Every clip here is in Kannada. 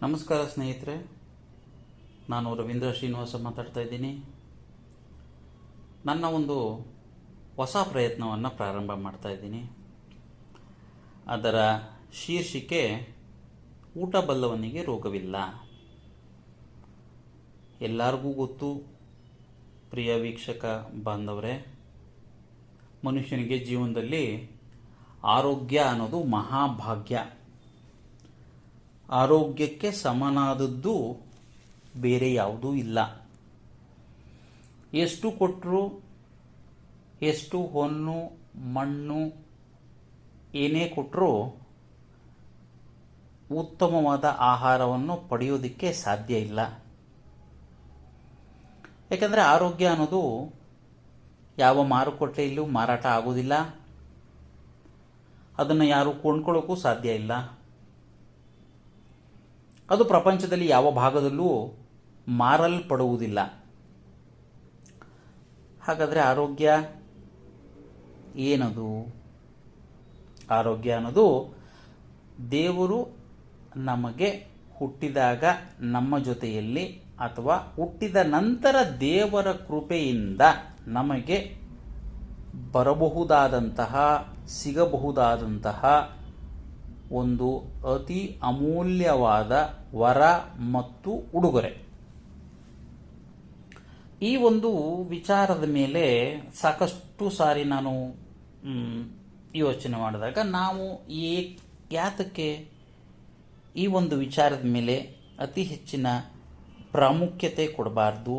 ನಮಸ್ಕಾರ ಸ್ನೇಹಿತರೆ, ನಾನು ರವೀಂದ್ರ ಶ್ರೀನಿವಾಸ ಮಾತಾಡ್ತಾ ಇದ್ದೀನಿ. ನನ್ನ ಒಂದು ಹೊಸ ಪ್ರಯತ್ನವನ್ನು ಪ್ರಾರಂಭ ಮಾಡ್ತಾ ಇದ್ದೀನಿ. ಅದರ ಶೀರ್ಷಿಕೆ ಊಟ ಬಲ್ಲವನಿಗೆ ರೋಗವಿಲ್ಲ. ಎಲ್ಲರಿಗೂ ಗೊತ್ತು ಪ್ರಿಯ ವೀಕ್ಷಕ ಬಾಂಧವರೇ, ಮನುಷ್ಯನಿಗೆ ಜೀವನದಲ್ಲಿ ಆರೋಗ್ಯ ಅನ್ನೋದು ಮಹಾಭಾಗ್ಯ. ಆರೋಗ್ಯಕ್ಕೆ ಸಮನಾದದ್ದು ಬೇರೆ ಯಾವುದೂ ಇಲ್ಲ. ಎಷ್ಟು ಕೊಟ್ಟರು, ಎಷ್ಟು ಹೊನ್ನು ಮಣ್ಣು ಏನೇ ಕೊಟ್ಟರೂ ಉತ್ತಮವಾದ ಆಹಾರವನ್ನು ಪಡೆಯೋದಕ್ಕೆ ಸಾಧ್ಯ ಇಲ್ಲ. ಯಾಕಂದರೆ ಆರೋಗ್ಯ ಅನ್ನೋದು ಯಾವ ಮಾರುಕಟ್ಟೆಯಲ್ಲೂ ಮಾರಾಟ ಆಗೋದಿಲ್ಲ. ಅದನ್ನು ಯಾರು ಕೊಂಡ್ಕೊಳ್ಳೋಕ್ಕೂ ಸಾಧ್ಯ ಇಲ್ಲ. ಅದು ಪ್ರಪಂಚದಲ್ಲಿ ಯಾವ ಭಾಗದಲ್ಲೂ ಮಾರಲ್ಪಡುವುದಿಲ್ಲ. ಹಾಗಾದರೆ ಆರೋಗ್ಯ ಏನದು? ಆರೋಗ್ಯ ಅನ್ನೋದು ದೇವರು ನಮಗೆ ಹುಟ್ಟಿದಾಗ ನಮ್ಮ ಜೊತೆಯಲ್ಲಿ ಅಥವಾ ಹುಟ್ಟಿದ ನಂತರ ದೇವರ ಕೃಪೆಯಿಂದ ನಮಗೆ ಬರಬಹುದಾದಂತಹ, ಸಿಗಬಹುದಾದಂತಹ ಒಂದು ಅತಿ ಅಮೂಲ್ಯವಾದ ವರ ಮತ್ತು ಉಡುಗೊರೆ. ಈ ಒಂದು ವಿಚಾರದ ಮೇಲೆ ಸಾಕಷ್ಟು ಸಾರಿ ನಾನು ಯೋಚನೆ ಮಾಡಿದಾಗ ನಾವು ಯಾತಕ್ಕೆ ಈ ಒಂದು ವಿಚಾರದ ಮೇಲೆ ಅತಿ ಹೆಚ್ಚಿನ ಪ್ರಾಮುಖ್ಯತೆ ಕೊಡಬಾರ್ದು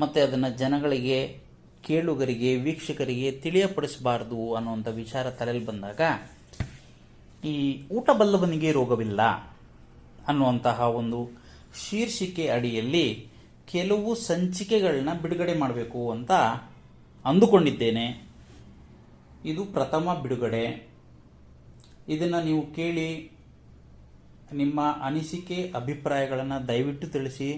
ಮತ್ತು ಅದನ್ನು ಜನಗಳಿಗೆ, ಕೇಳುಗರಿಗೆ, ವೀಕ್ಷಕರಿಗೆ ತಿಳಿಯಪಡಿಸಬಾರ್ದು ಅನ್ನುವಂಥ ವಿಚಾರ ತಲೆಯಲ್ಲಿ ಬಂದಾಗ ಈ ಊಟ ಬಲ್ಲವನಿಗೆ ರೋಗವಿಲ್ಲ ಅನ್ನುವಂತಹ ಒಂದು ಶೀರ್ಷಿಕೆ ಅಡಿಯಲ್ಲಿ ಕೆಲವು ಸಂಚಿಕೆಗಳನ್ನ ಬಿಡುಗಡೆ ಮಾಡಬೇಕು ಅಂತ ಅಂದುಕೊಂಡಿದ್ದೇನೆ. ಇದು ಪ್ರಥಮ ಬಿಡುಗಡೆ. ಇದನ್ನು ನೀವು ಕೇಳಿ ನಿಮ್ಮ ಅನಿಸಿಕೆ, ಅಭಿಪ್ರಾಯಗಳನ್ನು ದಯವಿಟ್ಟು ತಿಳಿಸಿ.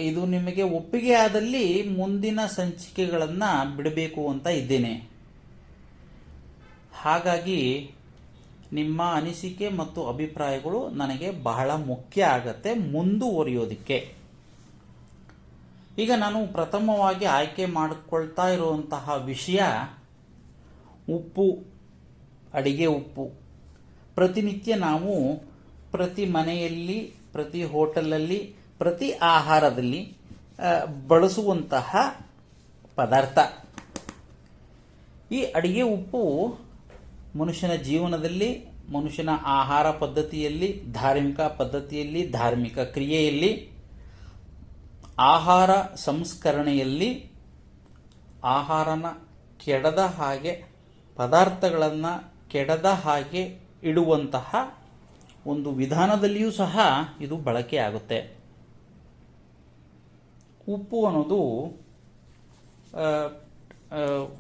ಇದು ನಿಮಗೆ ಒಪ್ಪಿಗೆ ಆದಲ್ಲಿ ಮುಂದಿನ ಸಂಚಿಕೆಗಳನ್ನು ಬಿಡಬೇಕು ಅಂತ ಇದ್ದೇನೆ. ಹಾಗಾಗಿ ನಿಮ್ಮ ಅನಿಸಿಕೆ ಮತ್ತು ಅಭಿಪ್ರಾಯಗಳು ನನಗೆ ಬಹಳ ಮುಖ್ಯ ಆಗತ್ತೆ ಮುಂದುವರಿಯೋದಕ್ಕೆ. ಈಗ ನಾನು ಪ್ರಥಮವಾಗಿ ಆಯ್ಕೆ ಮಾಡಿಕೊಳ್ತಾ ಇರುವಂತಹ ವಿಷಯ ಉಪ್ಪು, ಅಡಿಗೆ ಉಪ್ಪು. ಪ್ರತಿನಿತ್ಯ ನಾವು ಪ್ರತಿ ಮನೆಯಲ್ಲಿ, ಪ್ರತಿ ಹೋಟೆಲಲ್ಲಿ, ಪ್ರತಿ ಆಹಾರದಲ್ಲಿ ಬಳಸುವಂತಹ ಪದಾರ್ಥ. ಈ ಅಡಿಗೆ ಉಪ್ಪು ಮನುಷ್ಯನ ಜೀವನದಲ್ಲಿ, ಮನುಷ್ಯನ ಆಹಾರ ಪದ್ಧತಿಯಲ್ಲಿ, ಧಾರ್ಮಿಕ ಪದ್ಧತಿಯಲ್ಲಿ, ಧಾರ್ಮಿಕ ಕ್ರಿಯೆಯಲ್ಲಿ, ಆಹಾರ ಸಂಸ್ಕರಣೆಯಲ್ಲಿ, ಆಹಾರನ ಕೆಡದ ಹಾಗೆ, ಪದಾರ್ಥಗಳನ್ನು ಕೆಡದ ಹಾಗೆ ಇಡುವಂತಹ ಒಂದು ವಿಧಾನದಲ್ಲಿಯೂ ಸಹ ಇದು ಬಳಕೆ ಆಗುತ್ತೆ. ಉಪ್ಪು ಅನ್ನೋದು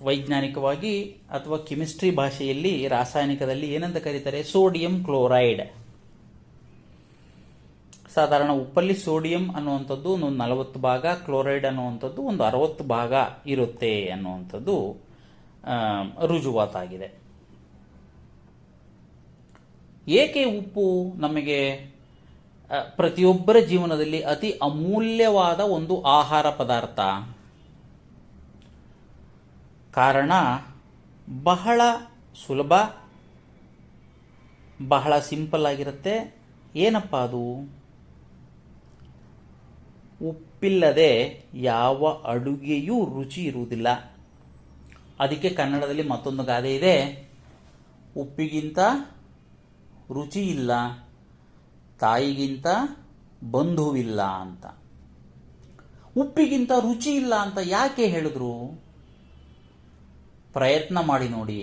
ವೈಜ್ಞಾನಿಕವಾಗಿ ಅಥವಾ ಕೆಮಿಸ್ಟ್ರಿ ಭಾಷೆಯಲ್ಲಿ, ರಾಸಾಯನಿಕದಲ್ಲಿ ಏನಂತ ಕರೀತಾರೆ? Sodium chloride. ಸಾಧಾರಣ ಉಪ್ಪಲ್ಲಿ ಸೋಡಿಯಂ ಅನ್ನುವಂಥದ್ದು ಒಂದು 40 ಭಾಗ, ಕ್ಲೋರೈಡ್ ಅನ್ನುವಂಥದ್ದು ಒಂದು 60 ಭಾಗ ಇರುತ್ತೆ ಅನ್ನುವಂಥದ್ದು ರುಜುವಾತಾಗಿದೆ. ಏಕೆ ಉಪ್ಪು ನಮಗೆ ಪ್ರತಿಯೊಬ್ಬರ ಜೀವನದಲ್ಲಿ ಅತಿ ಅಮೂಲ್ಯವಾದ ಒಂದು ಆಹಾರ ಪದಾರ್ಥ? ಕಾರಣ ಬಹಳ ಸುಲಭ, ಬಹಳ ಸಿಂಪಲ್ ಆಗಿರುತ್ತೆ. ಏನಪ್ಪ ಅದು? ಉಪ್ಪಿಲ್ಲದೆ ಯಾವ ಅಡುಗೆಯೂ ರುಚಿ ಇರುವುದಿಲ್ಲ. ಅದಕ್ಕೆ ಕನ್ನಡದಲ್ಲಿ ಮತ್ತೊಂದು ಗಾದೆ ಇದೆ, ಉಪ್ಪಿಗಿಂತ ರುಚಿ ಇಲ್ಲ, ತಾಯಿಗಿಂತ ಬಂಧುವಿಲ್ಲ ಅಂತ. ಉಪ್ಪಿಗಿಂತ ರುಚಿ ಇಲ್ಲ ಅಂತ ಯಾಕೆ ಹೇಳಿದ್ರು? ಪ್ರಯತ್ನ ಮಾಡಿ ನೋಡಿ,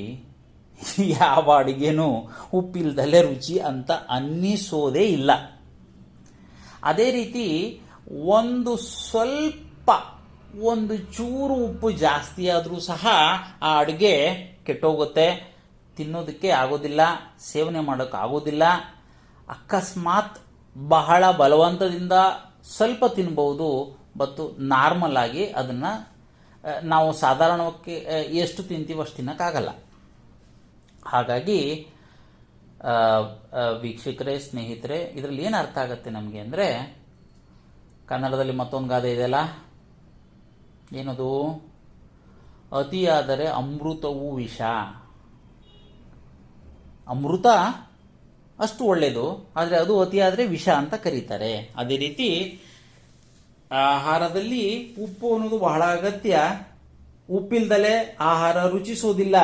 ಯಾವ ಅಡಿಗೆನೂ ಉಪ್ಪಿಲ್ದಲ್ಲೇ ರುಚಿ ಅಂತ ಅನ್ನಿಸೋದೇ ಇಲ್ಲ. ಅದೇ ರೀತಿ ಒಂದು ಚೂರು ಉಪ್ಪು ಜಾಸ್ತಿ ಆದರೂ ಸಹ ಆ ಅಡುಗೆ ಕೆಟ್ಟೋಗುತ್ತೆ, ತಿನ್ನೋದಕ್ಕೆ ಆಗೋದಿಲ್ಲ, ಸೇವನೆ ಮಾಡೋಕ್ಕೆ ಆಗೋದಿಲ್ಲ. ಅಕಸ್ಮಾತ್ ಬಹಳ ಬಲವಂತದಿಂದ ಸ್ವಲ್ಪ ತಿನ್ಬಹುದು, ಮತ್ತು ನಾರ್ಮಲ್ ಆಗಿ ಅದನ್ನು ನಾವು ಸಾಧಾರಣಕ್ಕೆ ಎಷ್ಟು ತಿಂತೀವೋ ಅಷ್ಟು ತಿನ್ನೋಕ್ಕಾಗಲ್ಲ. ಹಾಗಾಗಿ ವೀಕ್ಷಕರೇ, ಸ್ನೇಹಿತರೆ, ಇದರಲ್ಲಿ ಏನು ಅರ್ಥ ಆಗತ್ತೆ ನಮಗೆ ಅಂದರೆ, ಕನ್ನಡದಲ್ಲಿ ಮತ್ತೊಂದು ಗಾದೆ ಇದೆಯಲ್ಲ, ಏನದು? ಅತಿಯಾದರೆ ಅಮೃತವೂ ವಿಷ. ಅಮೃತ ಅಷ್ಟು ಒಳ್ಳೆಯದು, ಆದರೆ ಅದು ಅತಿಯಾದರೆ ವಿಷ ಅಂತ ಕರೀತಾರೆ. ಅದೇ ರೀತಿ ಆಹಾರದಲ್ಲಿ ಉಪ್ಪು ಅನ್ನೋದು ಬಹಳ ಅಗತ್ಯ. ಉಪ್ಪಿಲ್ದಲೆ ಆಹಾರ ರುಚಿಸೋದಿಲ್ಲ,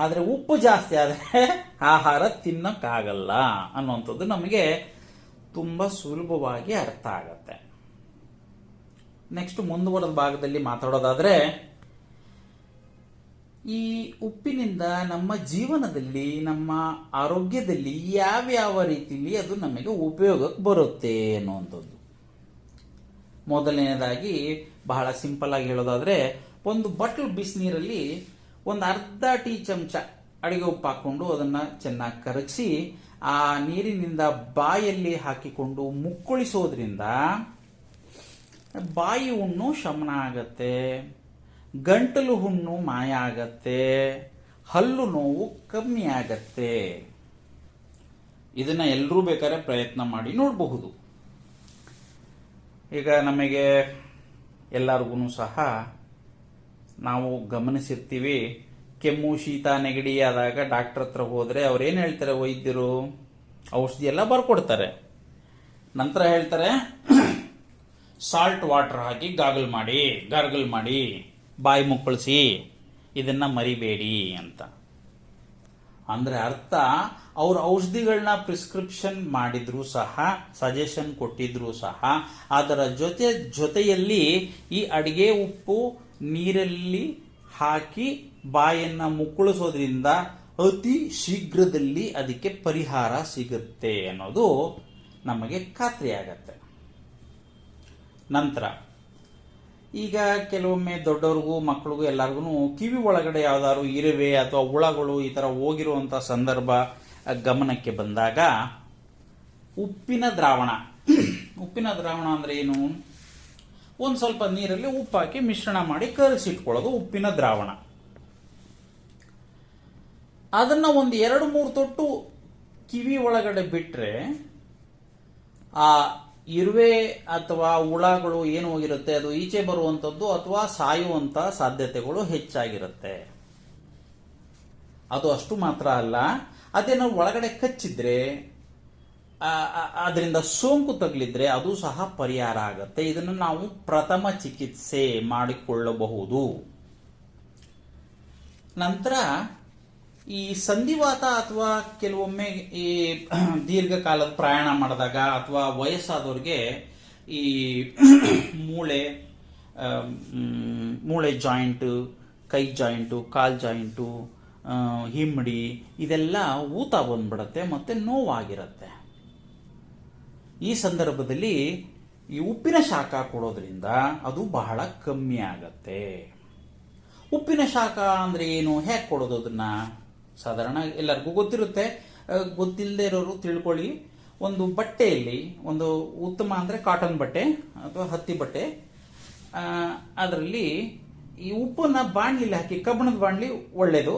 ಆದರೆ ಉಪ್ಪು ಜಾಸ್ತಿ ಆದರೆ ಆಹಾರ ತಿನ್ನಕ್ಕಾಗಲ್ಲ ಅನ್ನುವಂಥದ್ದು ನಮಗೆ ತುಂಬ ಸುಲಭವಾಗಿ ಅರ್ಥ ಆಗತ್ತೆ. ನೆಕ್ಸ್ಟ್ ಮುಂದುವರೆದ ಭಾಗದಲ್ಲಿ ಮಾತಾಡೋದಾದ್ರೆ, ಈ ಉಪ್ಪಿನಿಂದ ನಮ್ಮ ಜೀವನದಲ್ಲಿ, ನಮ್ಮ ಆರೋಗ್ಯದಲ್ಲಿ ಯಾವ್ಯಾವ ರೀತಿಯಲ್ಲಿ ಅದು ನಮಗೆ ಉಪಯೋಗಕ್ಕೆ ಬರುತ್ತೆ ಅನ್ನುವಂಥದ್ದು. ಮೊದಲನೇದಾಗಿ ಬಹಳ ಸಿಂಪಲ್ ಆಗಿ ಹೇಳೋದಾದ್ರೆ, ಒಂದು ಬಟ್ಲು ಬಿಸಿನೀರಲ್ಲಿ ಒಂದು ಅರ್ಧ ಟೀ ಚಮಚ ಅಡಿಗೆ ಉಪ್ಪು ಹಾಕೊಂಡು ಅದನ್ನು ಚೆನ್ನಾಗಿ ಕರಗಿಸಿ ಆ ನೀರಿನಿಂದ ಬಾಯಲ್ಲಿ ಹಾಕಿಕೊಂಡು ಮುಕ್ಕುಳಿಸೋದ್ರಿಂದ ಬಾಯಿ ಹುಣ್ಣು ಶಮನ ಆಗತ್ತೆ, ಗಂಟಲು ಹುಣ್ಣು ಮಾಯ ಆಗತ್ತೆ, ಹಲ್ಲು ನೋವು ಕಮ್ಮಿ ಆಗತ್ತೆ. ಇದನ್ನ ಎಲ್ಲರೂ ಬೇಕಾದ್ರೆ ಪ್ರಯತ್ನ ಮಾಡಿ ನೋಡಬಹುದು. ಈಗ ನಮಗೆ ಎಲ್ಲರಿಗೂ ಸಹ ನಾವು ಗಮನಿಸಿರ್ತೀವಿ, ಕೆಮ್ಮು ಶೀತ ನೆಗಡಿ ಆದಾಗ ಡಾಕ್ಟರ್ ಹತ್ರ ಹೋದ್ರೆ ಅವ್ರೇನು ಹೇಳ್ತಾರೆ? ವೈದ್ಯರು ಔಷಧಿ ಎಲ್ಲ ಬರ್ಕೊಡ್ತಾರೆ. ನಂತರ ಹೇಳ್ತಾರೆ ಸಾಲ್ಟ್ ವಾಟರ್ ಹಾಕಿ ಗಾರ್ಗಲ್ ಮಾಡಿ ಬಾಯಿ ಮುಕ್ಕಳಿಸಿ, ಇದನ್ನ ಮರಿಬೇಡಿ ಅಂತ. ಅಂದ್ರೆ ಅರ್ಥ, ಅವ್ರ ಔಷಧಿಗಳನ್ನ ಪ್ರಿಸ್ಕ್ರಿಪ್ಷನ್ ಮಾಡಿದ್ರು ಸಹ, ಸಜೆಷನ್ ಕೊಟ್ಟಿದ್ರು ಸಹ, ಅದರ ಜೊತೆಯಲ್ಲಿ ಈ ಅಡಿಗೆ ಉಪ್ಪು ನೀರಲ್ಲಿ ಹಾಕಿ ಬಾಯನ್ನ ಮುಕ್ಕಳಿಸೋದ್ರಿಂದ ಅತಿ ಶೀಘ್ರದಲ್ಲಿ ಅದಕ್ಕೆ ಪರಿಹಾರ ಸಿಗುತ್ತೆ ಅನ್ನೋದು ನಮಗೆ ಖಾತ್ರಿಯಾಗತ್ತೆ. ನಂತರ ಈಗ ಕೆಲವೊಮ್ಮೆ ದೊಡ್ಡವ್ರಿಗೂ ಮಕ್ಕಳಿಗೂ ಎಲ್ಲರಿಗೂ ಕಿವಿ ಒಳಗಡೆ ಯಾವ್ದಾದ್ರು ಇರುವೆ ಅಥವಾ ಹುಳಗಳು ಈ ತರ ಹೋಗಿರುವಂತ ಸಂದರ್ಭ ಗಮನಕ್ಕೆ ಬಂದಾಗ ಉಪ್ಪಿನ ದ್ರಾವಣ ಅಂದ್ರೆ ಏನು? ಒಂದು ಸ್ವಲ್ಪ ನೀರಲ್ಲಿ ಉಪ್ಪು ಹಾಕಿ ಮಿಶ್ರಣ ಮಾಡಿ ಕರಗಿಸಿಟ್ಕೊಳ್ಳೋದು ಉಪ್ಪಿನ ದ್ರಾವಣ. ಅದನ್ನ ಒಂದು 2-3 ತೊಟ್ಟು ಕಿವಿ ಒಳಗಡೆ ಬಿಟ್ರೆ ಆ ಇರುವೆ ಅಥವಾ ಹುಳಗಳು ಏನು ಹೋಗಿರುತ್ತೆ ಅದು ಈಚೆ ಬರುವಂತದ್ದು ಅಥವಾ ಸಾಯುವಂತ ಸಾಧ್ಯತೆಗಳು ಹೆಚ್ಚಾಗಿರುತ್ತೆ. ಅದು ಅಷ್ಟು ಮಾತ್ರ ಅಲ್ಲ, ಅದೇ ನಾವು ಒಳಗಡೆ ಕಚ್ಚಿದ್ರೆ, ಅದರಿಂದ ಸೋಂಕು ತಗಲಿದ್ರೆ ಅದು ಸಹ ಪರಿಹಾರ ಆಗುತ್ತೆ. ಇದನ್ನು ನಾವು ಪ್ರಥಮ ಚಿಕಿತ್ಸೆ ಮಾಡಿಕೊಳ್ಳಬಹುದು. ನಂತರ ಈ ಸಂಧಿವಾತ ಅಥವಾ ಕೆಲವೊಮ್ಮೆ ಈ ದೀರ್ಘಕಾಲದ ಪ್ರಯಾಣ ಮಾಡಿದಾಗ ಅಥವಾ ವಯಸ್ಸಾದವ್ರಿಗೆ ಈ ಮೂಳೆ ಜಾಯಿಂಟ್, ಕೈ ಜಾಯಿಂಟು, ಕಾಲ್ ಜಾಯಿಂಟು, ಹಿಮ್ಮಡಿ ಇದೆಲ್ಲ ಊತ ಬಂದ್ಬಿಡತ್ತೆ ಮತ್ತೆ ನೋವಾಗಿರುತ್ತೆ. ಈ ಸಂದರ್ಭದಲ್ಲಿ ಈ ಉಪ್ಪಿನ ಶಾಖ ಕೊಡೋದ್ರಿಂದ ಅದು ಬಹಳ ಕಮ್ಮಿ ಆಗತ್ತೆ. ಉಪ್ಪಿನ ಶಾಖ ಅಂದ್ರೆ ಏನು, ಹೇಗೆ ಕೊಡೋದು? ಅದನ್ನ ಸಾಧಾರಣ ಎಲ್ಲರಿಗೂ ಗೊತ್ತಿರುತ್ತೆ, ಗೊತ್ತಿಲ್ಲದೆ ಇರೋರು ತಿಳ್ಕೊಳ್ಳಿ. ಒಂದು ಬಟ್ಟೆಯಲ್ಲಿ, ಒಂದು ಉತ್ತಮ ಅಂದ್ರೆ ಕಾಟನ್ ಬಟ್ಟೆ ಅಥವಾ ಹತ್ತಿ ಬಟ್ಟೆ, ಅದರಲ್ಲಿ ಈ ಉಪ್ಪನ್ನ ಬಾಣ್ಲಿಲಿ ಹಾಕಿ, ಕಬ್ಬಣದ ಬಾಣ್ಲಿ ಒಳ್ಳೇದು,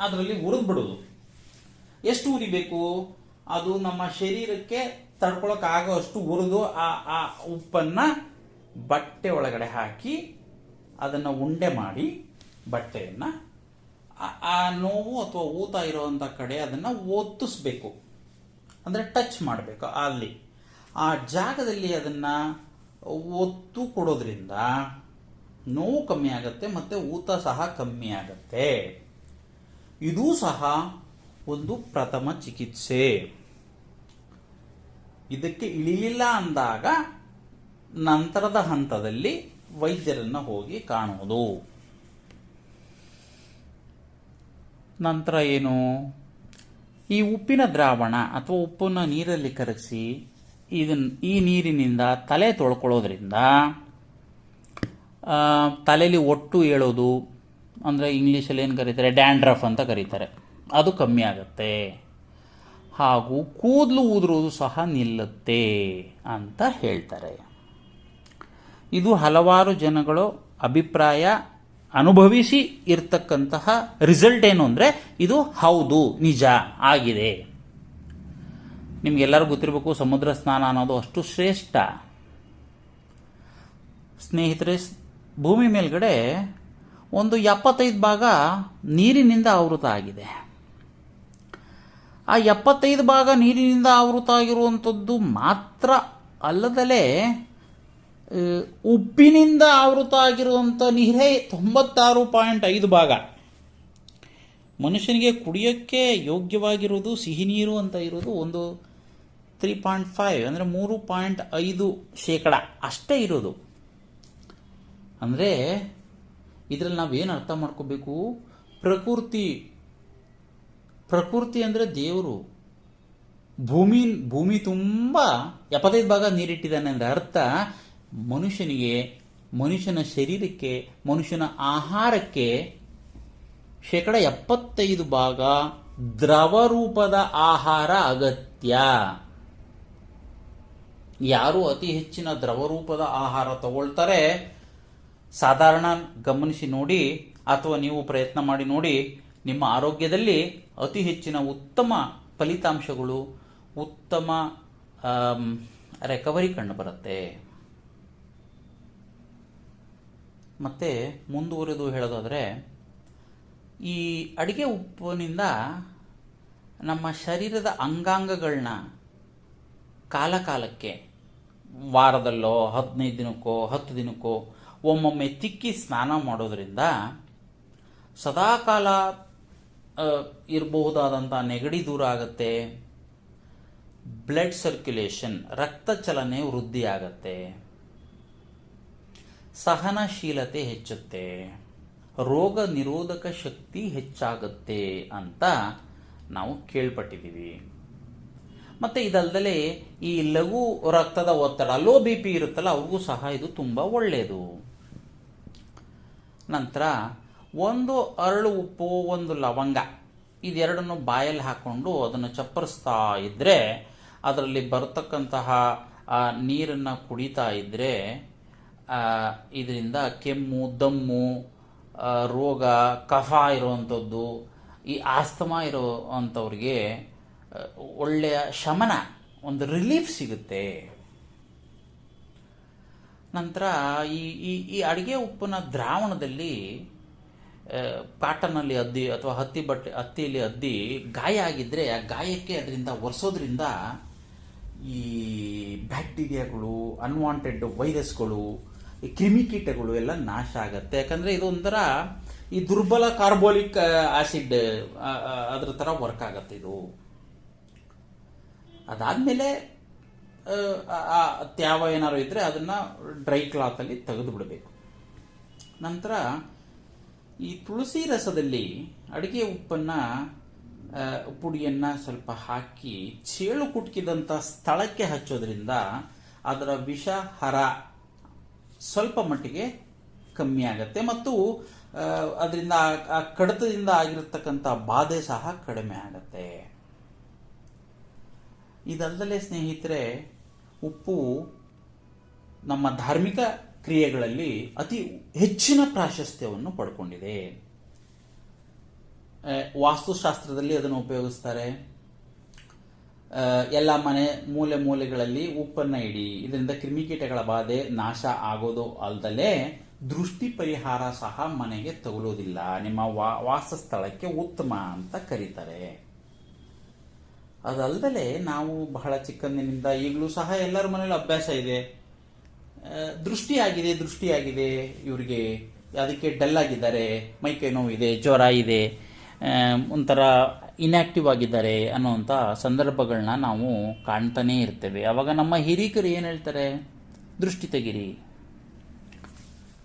ಅದರಲ್ಲಿ ಹುರಿದು ಬಿಡೋದು. ಎಷ್ಟು ಉರಿಬೇಕು? ಅದು ನಮ್ಮ ಶರೀರಕ್ಕೆ ತಡ್ಕೊಳಕ್ ಆಗೋ ಅಷ್ಟು ಹುರಿದು ಆ ಉಪ್ಪನ್ನ ಬಟ್ಟೆ ಒಳಗಡೆ ಹಾಕಿ ಅದನ್ನ ಉಂಡೆ ಮಾಡಿ ಬಟ್ಟೆಯನ್ನ ಆ ನೋವು ಅಥವಾ ಊತ ಇರುವಂತ ಕಡೆ ಅದನ್ನ ಒತ್ತಿಸ್ಬೇಕು, ಅಂದ್ರೆ ಟಚ್ ಮಾಡಬೇಕು. ಅಲ್ಲಿ ಆ ಜಾಗದಲ್ಲಿ ಅದನ್ನ ಒತ್ತು ಕೊಡೋದ್ರಿಂದ ನೋವು ಕಮ್ಮಿ ಆಗುತ್ತೆ ಮತ್ತೆ ಊತ ಸಹ ಕಮ್ಮಿ ಆಗುತ್ತೆ. ಇದೂ ಸಹ ಒಂದು ಪ್ರಥಮ ಚಿಕಿತ್ಸೆ. ಇದಕ್ಕೆ ಇಳಿಲಿಲ್ಲ ಅಂದಾಗ ನಂತರದ ಹಂತದಲ್ಲಿ ವೈದ್ಯರನ್ನ ಹೋಗಿ ಕಾಣುವುದು. ನಂತರ ಏನು? ಈ ಉಪ್ಪಿನ ದ್ರಾವಣ ಅಥವಾ ಉಪ್ಪನ್ನ ನೀರಲ್ಲಿ ಕರಗಿಸಿ ಈ ನೀರಿನಿಂದ ತಲೆ ತೊಳ್ಕೊಳ್ಳೋದ್ರಿಂದ ತಲೆಯಲ್ಲಿ ಒಟ್ಟು ಏಳೋದು, ಅಂದರೆ ಇಂಗ್ಲೀಷಲ್ಲಿ ಏನು ಕರೀತಾರೆ, ಡ್ಯಾಂಡ್ರಫ್ ಅಂತ ಕರೀತಾರೆ, ಅದು ಕಮ್ಮಿ ಆಗುತ್ತೆ. ಹಾಗೂ ಕೂದಲು ಉದುರೋದು ಸಹ ನಿಲ್ಲುತ್ತೆ ಅಂತ ಹೇಳ್ತಾರೆ. ಇದು ಹಲವಾರು ಜನಗಳು ಅಭಿಪ್ರಾಯ ಅನುಭವಿಸಿ ಇರ್ತಕ್ಕಂತಹ ರಿಸಲ್ಟ್ ಏನು ಅಂದರೆ ಇದು ಹೌದು, ನಿಜ ಆಗಿದೆ ನಿಮ್ಗೆಲ್ಲರಿಗೂ ಗೊತ್ತಿರಬೇಕು, ಸಮುದ್ರ ಸ್ನಾನ ಅನ್ನೋದು ಅಷ್ಟು ಶ್ರೇಷ್ಠ. ಸ್ನೇಹಿತರೆ, ಭೂಮಿ ಮೇಲ್ಗಡೆ ಒಂದು 75 ಭಾಗ ನೀರಿನಿಂದ ಆವೃತ ಆಗಿದೆ. ಆ 75 ಭಾಗ ನೀರಿನಿಂದ ಆವೃತ ಆಗಿರುವಂಥದ್ದು ಮಾತ್ರ ಅಲ್ಲದಲೇ ಉಪ್ಪಿನಿಂದ ಆವೃತ ಆಗಿರುವಂಥ ನೀರೇ 96.5 ಭಾಗ. ಮನುಷ್ಯನಿಗೆ ಕುಡಿಯೋಕ್ಕೆ ಯೋಗ್ಯವಾಗಿರೋದು ಸಿಹಿ ನೀರು ಅಂತ ಇರೋದು ಒಂದು 3.5 ಅಂದರೆ 3.5% ಅಷ್ಟೇ ಇರೋದು. ಅಂದರೆ ಇದರಲ್ಲಿ ನಾವೇನು ಅರ್ಥ ಮಾಡ್ಕೋಬೇಕು, ಪ್ರಕೃತಿ ಅಂದರೆ ದೇವರು. ಭೂಮಿ ತುಂಬ 75 ಭಾಗ ನೀರಿಟ್ಟಿದ್ದಾನೆ ಅಂದರೆ ಅರ್ಥ ಮನುಷ್ಯನಿಗೆ, ಮನುಷ್ಯನ ಶರೀರಕ್ಕೆ, ಮನುಷ್ಯನ ಆಹಾರಕ್ಕೆ 75% ಭಾಗ ದ್ರವ ರೂಪದ ಆಹಾರ ಅಗತ್ಯ. ಯಾರು ಅತಿ ಹೆಚ್ಚಿನ ದ್ರವ ರೂಪದ ಆಹಾರ ತಗೊಳ್ತಾರೆ, ಸಾಧಾರಣ ಗಮನಿಸಿ ನೋಡಿ ಅಥವಾ ನೀವು ಪ್ರಯತ್ನ ಮಾಡಿ ನೋಡಿ, ನಿಮ್ಮ ಆರೋಗ್ಯದಲ್ಲಿ ಅತಿ ಹೆಚ್ಚಿನ ಉತ್ತಮ ಫಲಿತಾಂಶಗಳು, ಉತ್ತಮ ರಿಕವರಿ ಕಂಡು ಬರುತ್ತೆ. ಮತ್ತೆ ಮುಂದುವರೆದು ಹೇಳೋದಾದರೆ, ಈ ಅಡಿಗೆ ಉಪ್ಪಿನಿಂದ ನಮ್ಮ ಶರೀರದ ಅಂಗಾಂಗಗಳನ್ನ ಕಾಲಕಾಲಕ್ಕೆ, ವಾರದಲ್ಲೋ 15 ದಿನಕ್ಕೋ 10 ದಿನಕ್ಕೋ ಒಮ್ಮೊಮ್ಮೆ ತಿಕ್ಕಿ ಸ್ನಾನ ಮಾಡೋದ್ರಿಂದ ಸದಾಕಾಲ ಇರಬಹುದಾದಂಥ ನೆಗಡಿ ದೂರ ಆಗುತ್ತೆ, ಬ್ಲಡ್ ಸರ್ಕ್ಯುಲೇಷನ್ ರಕ್ತ ಚಲನೆ ವೃದ್ಧಿ ಆಗತ್ತೆ, ಸಹನಶೀಲತೆ ಹೆಚ್ಚುತ್ತೆ, ರೋಗ ನಿರೋಧಕ ಶಕ್ತಿ ಹೆಚ್ಚಾಗುತ್ತೆ ಅಂತ ನಾವು ಕೇಳ್ಪಟ್ಟಿದ್ದೀವಿ. ಮತ್ತು ಇದಲ್ಲದೆ ಈ ಲಘು ರಕ್ತದ ಒತ್ತಡ, ಲೋ BP ಇರುತ್ತಲ್ಲ, ಅವ್ರಿಗೂ ಸಹ ಇದು ತುಂಬ ಒಳ್ಳೆಯದು. ನಂತರ ಒಂದು ಅರಳು ಉಪ್ಪು, ಒಂದು ಲವಂಗ, ಇದೆರಡನ್ನು ಬಾಯಲ್ಲಿ ಹಾಕ್ಕೊಂಡು ಅದನ್ನು ಚಪ್ಪರಿಸ್ತಾ ಇದ್ದರೆ, ಅದರಲ್ಲಿ ಬರತಕ್ಕಂತಹ ನೀರನ್ನು ಕುಡಿತಾ ಇದ್ದರೆ ಇದರಿಂದ ಕೆಮ್ಮು, ದಮ್ಮು, ರೋಗ, ಕಫ ಇರುವಂಥದ್ದು, ಈ ಆಸ್ತಮಾ ಇರೋ ಅಂಥವ್ರಿಗೆ ಒಳ್ಳೆಯ ಶಮನ, ಒಂದು ರಿಲೀಫ್ ಸಿಗುತ್ತೆ. ನಂತರ ಈ ಅಡುಗೆ ಉಪ್ಪಿನ ದ್ರಾವಣದಲ್ಲಿ ಕಾಟನಲ್ಲಿ ಅದ್ದಿ ಅಥವಾ ಹತ್ತಿಯಲ್ಲಿ ಅದ್ದಿ ಗಾಯ ಆಗಿದ್ದರೆ ಆ ಗಾಯಕ್ಕೆ ಅದರಿಂದ ಒರೆಸೋದ್ರಿಂದ ಈ ಬ್ಯಾಕ್ಟೀರಿಯಾಗಳು, ಅನ್ವಾಂಟೆಡ್ ವೈರಸ್ಗಳು, ಈ ಕ್ರಿಮಿಕೀಟಗಳು ಎಲ್ಲ ನಾಶ ಆಗತ್ತೆ. ಯಾಕಂದರೆ ಇದೊಂಥರ ಈ ದುರ್ಬಲ ಕಾರ್ಬೋಲಿಕ್ ಆಸಿಡ್ ಅದ್ರ ಥರ ವರ್ಕ್ ಆಗತ್ತೆ ಇದು. ಅದಾದಮೇಲೆ ತ್ಯಾವ ಏನಾದ್ರು ಇದ್ದರೆ ಅದನ್ನು ಡ್ರೈ ಕ್ಲಾತಲ್ಲಿ ತೆಗೆದು ಬಿಡಬೇಕು. ನಂತರ ಈ ತುಳಸಿ ರಸದಲ್ಲಿ ಅಡುಗೆ ಉಪ್ಪನ್ನು ಪುಡಿಯನ್ನು ಸ್ವಲ್ಪ ಹಾಕಿ ಚೇಳು ಕುಟ್ಕಿದಂಥ ಸ್ಥಳಕ್ಕೆ ಹಚ್ಚೋದ್ರಿಂದ ಅದರ ವಿಷಹರ ಸ್ವಲ್ಪ ಮಟ್ಟಿಗೆ ಕಮ್ಮಿ ಆಗುತ್ತೆ ಮತ್ತು ಅದರಿಂದ ಆ ಕಡತದಿಂದ ಆಗಿರತಕ್ಕಂಥ ಬಾಧೆ ಸಹ ಕಡಿಮೆ ಆಗುತ್ತೆ. ಇದಲ್ಲದೆ ಸ್ನೇಹಿತರೆ, ಉಪ್ಪು ನಮ್ಮ ಧಾರ್ಮಿಕ ಕ್ರಿಯೆಗಳಲ್ಲಿ ಅತಿ ಹೆಚ್ಚಿನ ಪ್ರಾಶಸ್ತ್ಯವನ್ನು ಪಡ್ಕೊಂಡಿದೆ. ವಾಸ್ತುಶಾಸ್ತ್ರದಲ್ಲಿ ಅದನ್ನು ಉಪಯೋಗಿಸ್ತಾರೆ. ಎಲ್ಲ ಮನೆ ಮೂಲೆಗಳಲ್ಲಿ ಉಪ್ಪನ್ನು ಇಡಿ, ಇದರಿಂದ ಕ್ರಿಮಿಕೀಟಗಳ ಬಾಧೆ ನಾಶ ಆಗೋದು ಅಲ್ಲದಲೇ ದೃಷ್ಟಿ ಪರಿಹಾರ ಸಹ ಮನೆಗೆ ತಗುಲೋದಿಲ್ಲ, ನಿಮ್ಮ ವಾಸಸ್ಥಳಕ್ಕೆ ಉತ್ತಮ ಅಂತ ಕರೀತಾರೆ. ಅದಲ್ಲದೆ ನಾವು ಬಹಳ ಚಿಕ್ಕಂದಿನಿಂದ ಈಗಲೂ ಸಹ ಎಲ್ಲರ ಮನೇಲಿ ಅಭ್ಯಾಸ ಇದೆ, ದೃಷ್ಟಿಯಾಗಿದೆ ಇವರಿಗೆ, ಅದಕ್ಕೆ ಡಲ್ ಆಗಿದ್ದಾರೆ, ಮೈಕೈ ನೋವಿದೆ, ಜ್ವರ ಇದೆ, ಒಂಥರ ಇನ್ಯಾಕ್ಟಿವ್ ಆಗಿದ್ದಾರೆ ಅನ್ನೋಂಥ ಸಂದರ್ಭಗಳನ್ನ ನಾವು ಕಾಣ್ತಾನೇ ಇರ್ತೇವೆ. ಆವಾಗ ನಮ್ಮ ಹಿರಿಕರು ಏನು ಹೇಳ್ತಾರೆ, ದೃಷ್ಟಿ ತೆಗಿರಿ,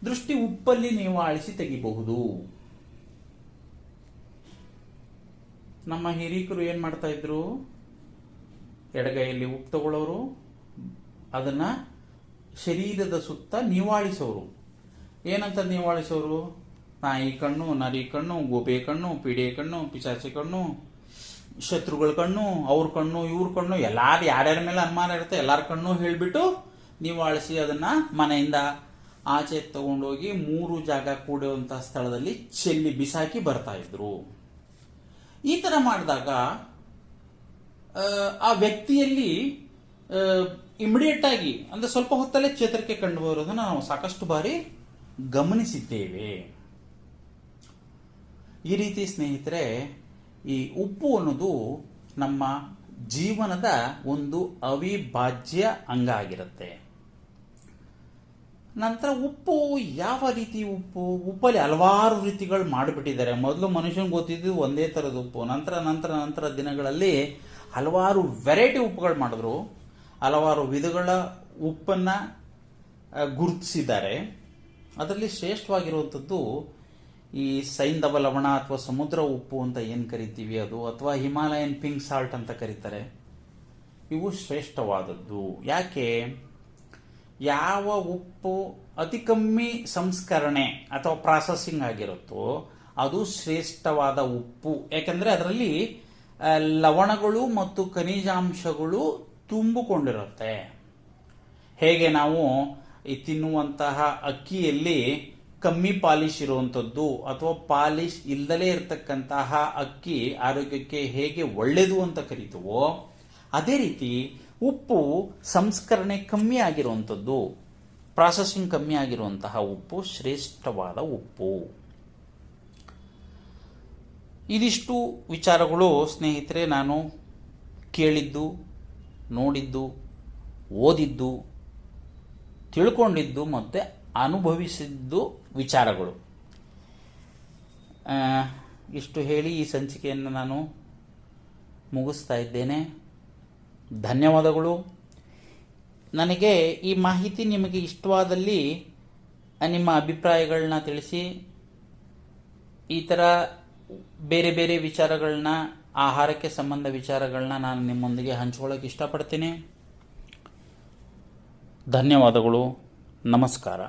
ದೃಷ್ಟಿ ಉಪ್ಪಲ್ಲಿ ನೀವು ಆಳಿಸಿ ತೆಗಿಬಹುದು. ನಮ್ಮ ಹಿರಿಕರು ಏನು ಮಾಡ್ತಾ ಇದ್ರು, ಎಡಗೈಯಲ್ಲಿ ಉಪ್ಪು ತಗೊಳ್ಳೋರು, ಅದನ್ನ ಶರೀರದ ಸುತ್ತ ನಿವಾಳಿಸೋರು. ಏನಂತ ನಿವಾಳಿಸೋರು, ನಾಯಿ ಕಣ್ಣು, ನರಿ ಕಣ್ಣು, ಗೋಬೆ ಕಣ್ಣು, ಪೀಡೆ ಕಣ್ಣು, ಪಿಶಾಚಿ ಕಣ್ಣು, ಶತ್ರುಗಳ ಕಣ್ಣು, ಅವ್ರ ಕಣ್ಣು, ಇವ್ರ ಕಣ್ಣು, ಯಾರ್ಯಾರ ಮೇಲೆ ಅನುಮಾನ ಇರುತ್ತೆ ಎಲ್ಲಾರ ಕಣ್ಣು ಹೇಳಿಬಿಟ್ಟು ನಿವಾಳಿಸಿ ಅದನ್ನ ಮನೆಯಿಂದ ಆಚೆ ತಗೊಂಡೋಗಿ 3 ಜಾಗ ಕೂಡುವಂಥ ಸ್ಥಳದಲ್ಲಿ ಚೆಲ್ಲಿ ಬಿಸಾಕಿ ಬರ್ತಾ ಇದ್ರು. ಈ ಥರ ಮಾಡಿದಾಗ ಆ ವ್ಯಕ್ತಿಯಲ್ಲಿ ಇಮಿಡಿಯೇಟ್ ಆಗಿ ಅಂದ್ರೆ ಸ್ವಲ್ಪ ಹೊತ್ತಲ್ಲೇ ಚೇತರಿಕೆ ಕಂಡು ಬರೋದನ್ನು ನಾವು ಸಾಕಷ್ಟು ಬಾರಿ ಗಮನಿಸಿದ್ದೇವೆ. ಈ ರೀತಿ ಸ್ನೇಹಿತರೆ, ಈ ಉಪ್ಪು ಅನ್ನೋದು ನಮ್ಮ ಜೀವನದ ಒಂದು ಅವಿಭಾಜ್ಯ ಅಂಗ ಆಗಿರುತ್ತೆ. ನಂತರ ಉಪ್ಪು ಯಾವ ರೀತಿ ಉಪ್ಪಲ್ಲಿ ಹಲವಾರು ರೀತಿಗಳು ಮಾಡಿಬಿಟ್ಟಿದ್ದಾರೆ. ಮೊದಲು ಮನುಷ್ಯನಿಗೆ ಗೊತ್ತಿದ್ದು ಒಂದೇ ಥರದ ಉಪ್ಪು. ನಂತರ ದಿನಗಳಲ್ಲಿ ಹಲವಾರು ವೆರೈಟಿ ಉಪ್ಪುಗಳು ಮಾಡಿದ್ರು. ಹಲವಾರು ವಿಧಗಳ ಉಪ್ಪನ್ನು ಗುರುತಿಸಿದ್ದಾರೆ. ಅದರಲ್ಲಿ ಶ್ರೇಷ್ಠವಾಗಿರುವಂಥದ್ದು ಈ ಸೈಂಧವ ಲವಣ ಅಥವಾ ಸಮುದ್ರ ಉಪ್ಪು ಅಂತ ಏನು ಕರಿತೀವಿ ಅದು, ಅಥವಾ ಹಿಮಾಲಯನ್ ಪಿಂಕ್ ಸಾಲ್ಟ್ ಅಂತ ಕರೀತಾರೆ. ಇವು ಶ್ರೇಷ್ಠವಾದದ್ದು. ಯಾಕೆ? ಯಾವ ಉಪ್ಪು ಅತಿ ಕಮ್ಮಿ ಸಂಸ್ಕರಣೆ ಅಥವಾ ಪ್ರಾಸೆಸಿಂಗ್ ಆಗಿರುತ್ತೋ ಅದು ಶ್ರೇಷ್ಠವಾದ ಉಪ್ಪು. ಯಾಕೆಂದ್ರೆ ಅದರಲ್ಲಿ ಲವಣಗಳು ಮತ್ತು ಖನಿಜಾಂಶಗಳು ತುಂಬಿಕೊಂಡಿರುತ್ತೆ. ಹೇಗೆ ನಾವು ಈ ತಿನ್ನುವಂತಹ ಅಕ್ಕಿಯಲ್ಲಿ ಕಮ್ಮಿ ಪಾಲಿಶ್ ಇರುವಂಥದ್ದು ಅಥವಾ ಪಾಲಿಶ್ ಇಲ್ಲದಲೇ ಇರತಕ್ಕಂತಹ ಅಕ್ಕಿ ಆರೋಗ್ಯಕ್ಕೆ ಹೇಗೆ ಒಳ್ಳೆಯದು ಅಂತ ಕರಿತೀವೋ, ಅದೇ ರೀತಿ ಉಪ್ಪು ಸಂಸ್ಕರಣೆ ಕಮ್ಮಿ ಆಗಿರುವಂಥದ್ದು, ಪ್ರಾಸೆಸಿಂಗ್ ಕಮ್ಮಿ ಆಗಿರುವಂತಹ ಉಪ್ಪು ಶ್ರೇಷ್ಠವಾದ ಉಪ್ಪು. ಇದಿಷ್ಟು ವಿಚಾರಗಳು ಸ್ನೇಹಿತರೆ ನಾನು ಕೇಳಿದ್ದು, ನೋಡಿದ್ದು, ಓದಿದ್ದು, ತಿಳ್ಕೊಂಡಿದ್ದು ಮತ್ತು ಅನುಭವಿಸಿದ್ದು ವಿಚಾರಗಳು. ಇಷ್ಟು ಹೇಳಿ ಈ ಸಂಚಿಕೆಯನ್ನು ನಾನು ಮುಗಿಸ್ತಾ ಇದ್ದೇನೆ. ಧನ್ಯವಾದಗಳು. ನನಗೆ ಈ ಮಾಹಿತಿ ನಿಮಗೆ ಇಷ್ಟವಾದಲ್ಲಿ ನಿಮ್ಮ ಅಭಿಪ್ರಾಯಗಳನ್ನ ತಿಳಿಸಿ. ಈ ಥರ ಬೇರೆ ಬೇರೆ ವಿಚಾರಗಳನ್ನ, ಆಹಾರಕ್ಕೆ ಸಂಬಂಧ ವಿಚಾರಗಳನ್ನ ನಾನು ನಿಮ್ಮೊಂದಿಗೆ ಹಂಚ್ಕೊಳ್ಳೋಕೆ ಇಷ್ಟಪಡ್ತೀನಿ. ಧನ್ಯವಾದಗಳು. ನಮಸ್ಕಾರ.